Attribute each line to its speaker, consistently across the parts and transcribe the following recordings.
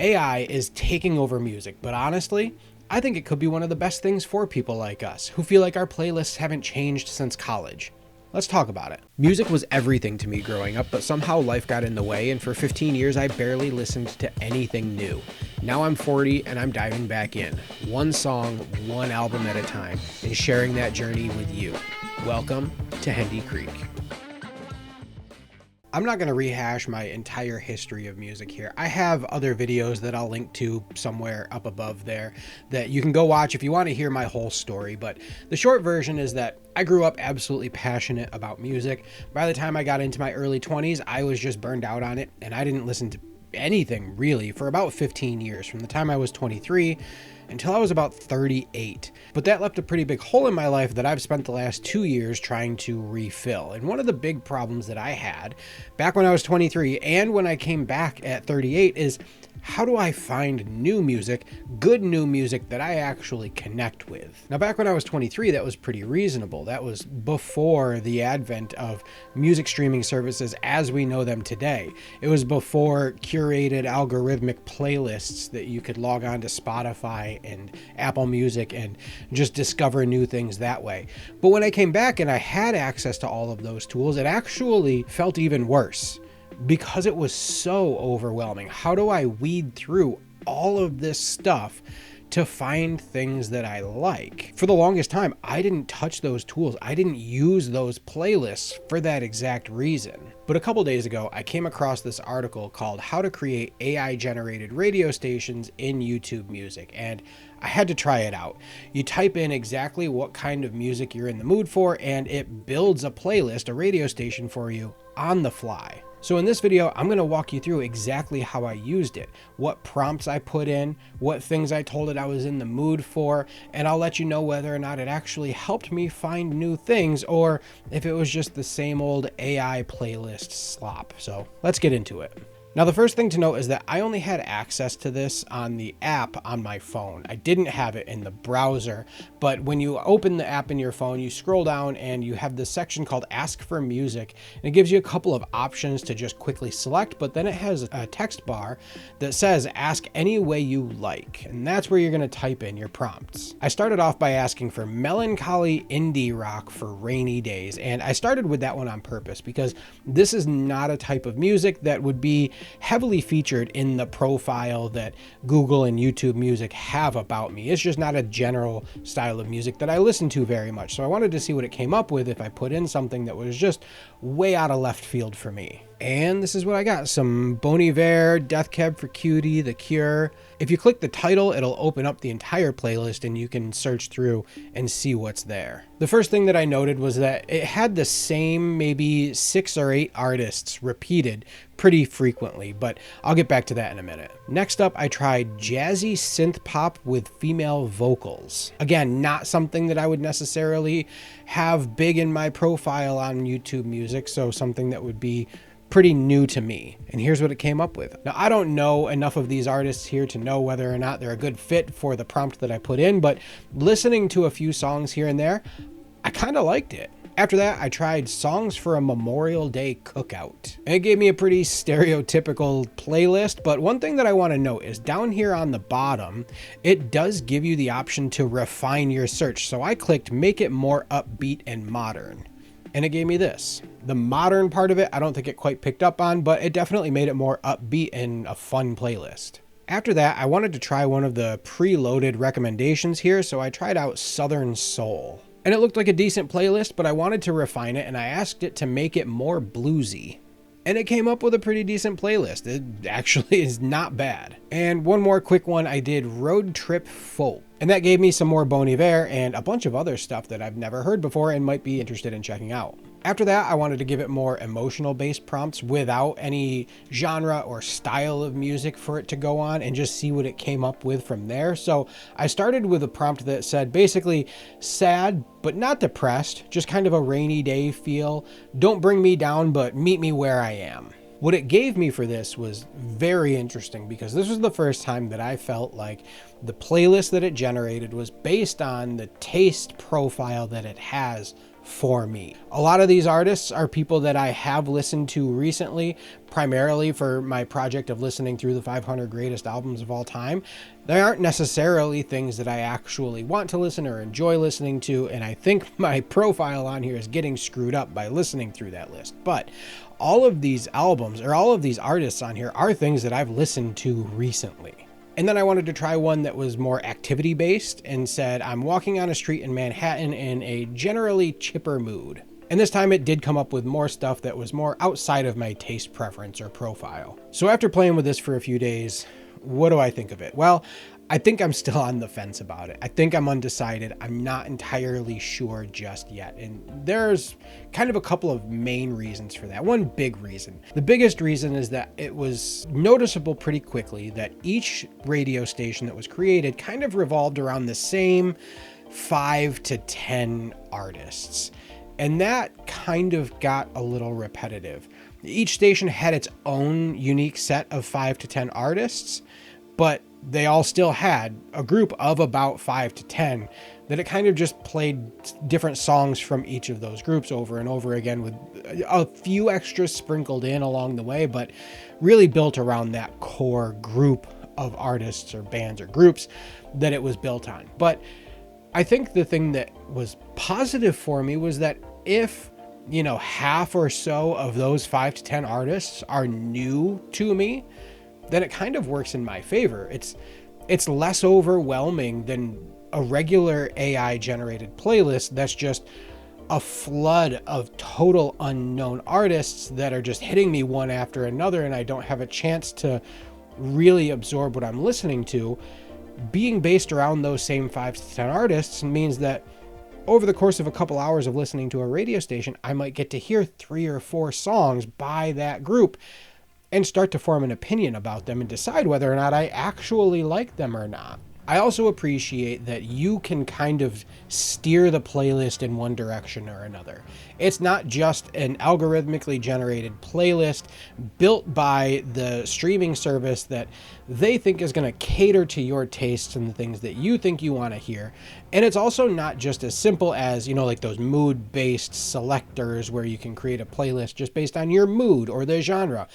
Speaker 1: AI is taking over music, but honestly, I think it could be one of the best things for people like us who feel like our playlists haven't changed since college. Let's talk about it. Music was everything to me growing up, but somehow life got in the way, and for 15 years I barely listened to anything new. Now I'm 40 and I'm diving back in, one song, one album at a time, and sharing that journey with you. Welcome to Hendy Creek. I'm not going to rehash my entire history of music here. I have other videos that I'll link to somewhere up above there that you can go watch if you want to hear my whole story. But the short version is that I grew up absolutely passionate about music. By the time I got into my early 20s, I was just burned out on it, and I didn't listen to anything really for about 15 years, from the time I was 23 until I was about 38. But that left a pretty big hole in my life that I've spent the last 2 years trying to refill. And one of the big problems that I had back when I was 23 and when I came back at 38 is, how do I find new music, good new music that I actually connect with? Now, back when I was 23, that was pretty reasonable. That was before the advent of music streaming services as we know them today. It was before curated algorithmic playlists that you could log on to Spotify and Apple Music and just discover new things that way. But when I came back and I had access to all of those tools, it actually felt even worse, because it was so overwhelming. How do I weed through all of this stuff to find things that I like? For the longest time, I didn't touch those tools. I didn't use those playlists for that exact reason. But a couple days ago, I came across this article called How to Create AI-Generated Radio Stations in YouTube Music, and I had to try it out. You type in exactly what kind of music you're in the mood for, and it builds a playlist, a radio station for you on the fly. So in this video, I'm going to walk you through exactly how I used it, what prompts I put in, what things I told it I was in the mood for, and I'll let you know whether or not it actually helped me find new things or if it was just the same old AI playlist slop. So let's get into it. Now, the first thing to note is that I only had access to this on the app on my phone. I didn't have it in the browser, but when you open the app in your phone, you scroll down and you have this section called Ask for Music, and it gives you a couple of options to just quickly select, but then it has a text bar that says ask any way you like, and that's where you're going to type in your prompts. I started off by asking for melancholy indie rock for rainy days, and I started with that one on purpose because this is not a type of music that would be heavily featured in the profile that Google and YouTube Music have about me. It's just not a general style of music that I listen to very much. So I wanted to see what it came up with if I put in something that was just way out of left field for me. And this is what I got. Some Bon Iver, Death Cab for Cutie, The Cure. If you click the title, it'll open up the entire playlist and you can search through and see what's there. The first thing that I noted was that it had the same maybe 6 or 8 artists repeated pretty frequently, but I'll get back to that in a minute. Next up, I tried jazzy synth pop with female vocals. Again, not something that I would necessarily have big in my profile on YouTube Music, so something that would be pretty new to me. And here's what it came up with. Now, I don't know enough of these artists here to know whether or not they're a good fit for the prompt that I put in, but listening to a few songs here and there, I kind of liked it. After that, I tried songs for a Memorial Day cookout. And it gave me a pretty stereotypical playlist, but one thing that I want to note is down here on the bottom, it does give you the option to refine your search. So I clicked make it more upbeat and modern, and it gave me this. The modern part of it, I don't think it quite picked up on, but it definitely made it more upbeat and a fun playlist. After that, I wanted to try one of the preloaded recommendations here, so I tried out Southern Soul. And it looked like a decent playlist, but I wanted to refine it and I asked it to make it more bluesy. And it came up with a pretty decent playlist. It actually is not bad. And one more quick one, I did Road Trip Folk. And that gave me some more Bon Iver and a bunch of other stuff that I've never heard before and might be interested in checking out. After that, I wanted to give it more emotional-based prompts without any genre or style of music for it to go on and just see what it came up with from there. So I started with a prompt that said basically sad, but not depressed, just kind of a rainy day feel. Don't bring me down, but meet me where I am. What it gave me for this was very interesting, because this was the first time that I felt like the playlist that it generated was based on the taste profile that it has for me. A lot of these artists are people that I have listened to recently, primarily for my project of listening through the 500 greatest albums of all time. They aren't necessarily things that I actually want to listen or enjoy listening to, and I think my profile on here is getting screwed up by listening through that list. But all of these albums, or all of these artists on here, are things that I've listened to recently. And then I wanted to try one that was more activity based and said, I'm walking on a street in Manhattan in a generally chipper mood. And this time it did come up with more stuff that was more outside of my taste preference or profile. So after playing with this for a few days, what do I think of it? Well, I think I'm still on the fence about it. I think I'm undecided. I'm not entirely sure just yet. And there's kind of a couple of main reasons for that. One big reason. The biggest reason is that it was noticeable pretty quickly that each radio station that was created kind of revolved around the same 5 to 10 artists. And that kind of got a little repetitive. Each station had its own unique set of 5 to 10 artists, but they all still had a group of about 5 to 10 that it kind of just played different songs from each of those groups over and over again, with a few extras sprinkled in along the way, but really built around that core group of artists or bands or groups that it was built on. But I think the thing that was positive for me was that if, half or so of those 5 to 10 artists are new to me, then it kind of works in my favor. It's less overwhelming than a regular AI generated playlist that's just a flood of total unknown artists that are just hitting me one after another, and I don't have a chance to really absorb what I'm listening to. Being based around those same 5 to 10 artists means that over the course of a couple hours of listening to a radio station, I might get to hear 3 or 4 songs by that group and start to form an opinion about them and decide whether or not I actually like them or not. I also appreciate that you can kind of steer the playlist in one direction or another. It's not just an algorithmically generated playlist built by the streaming service that they think is going to cater to your tastes and the things that you think you want to hear. And it's also not just as simple as, like those mood-based selectors where you can create a playlist just based on your mood or the genre.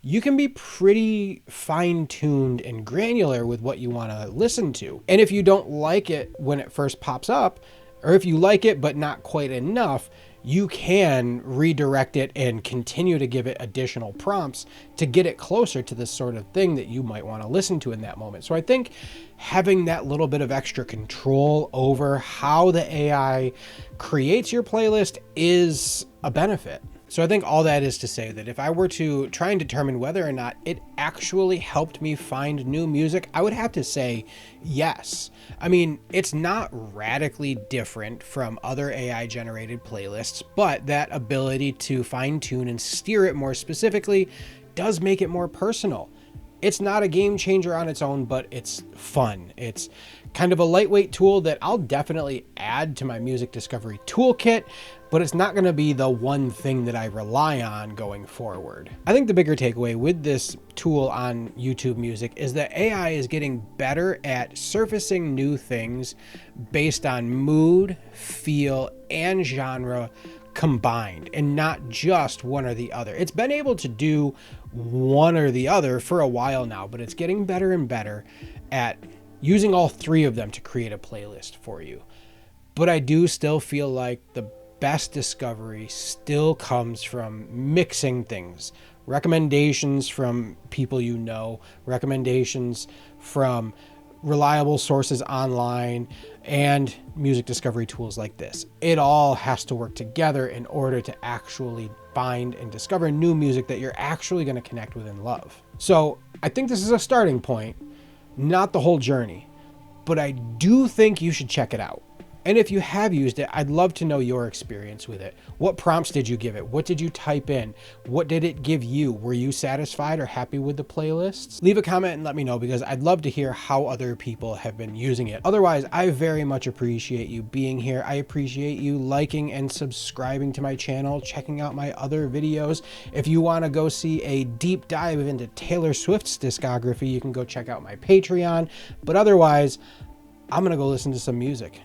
Speaker 1: You can be pretty fine-tuned and granular with what you want to listen to. And if you don't like it when it first pops up, or if you like it but not quite enough, you can redirect it and continue to give it additional prompts to get it closer to the sort of thing that you might want to listen to in that moment. So I think having that little bit of extra control over how the AI creates your playlist is a benefit. So I think all that is to say that if I were to try and determine whether or not it actually helped me find new music, I would have to say yes. I mean, it's not radically different from other AI generated playlists, but that ability to fine tune and steer it more specifically does make it more personal. It's not a game changer on its own, but it's fun. It's kind of a lightweight tool that I'll definitely add to my music discovery toolkit, but it's not going to be the one thing that I rely on going forward. I think the bigger takeaway with this tool on YouTube Music is that AI is getting better at surfacing new things based on mood, feel, and genre combined, and not just one or the other. It's been able to do one or the other for a while now, but it's getting better and better at using all 3 of them to create a playlist for you. But I do still feel like the best discovery still comes from mixing things. Recommendations from people you know, recommendations from reliable sources online, and music discovery tools like this. It all has to work together in order to actually find and discover new music that you're actually going to connect with and love. So I think this is a starting point, not the whole journey, but I do think you should check it out. And if you have used it, I'd love to know your experience with it. What prompts did you give it? What did you type in? What did it give you? Were you satisfied or happy with the playlists? Leave a comment and let me know, because I'd love to hear how other people have been using it. Otherwise, I very much appreciate you being here. I appreciate you liking and subscribing to my channel, checking out my other videos. If you want to go see a deep dive into Taylor Swift's discography, you can go check out my Patreon. But otherwise, I'm going to go listen to some music.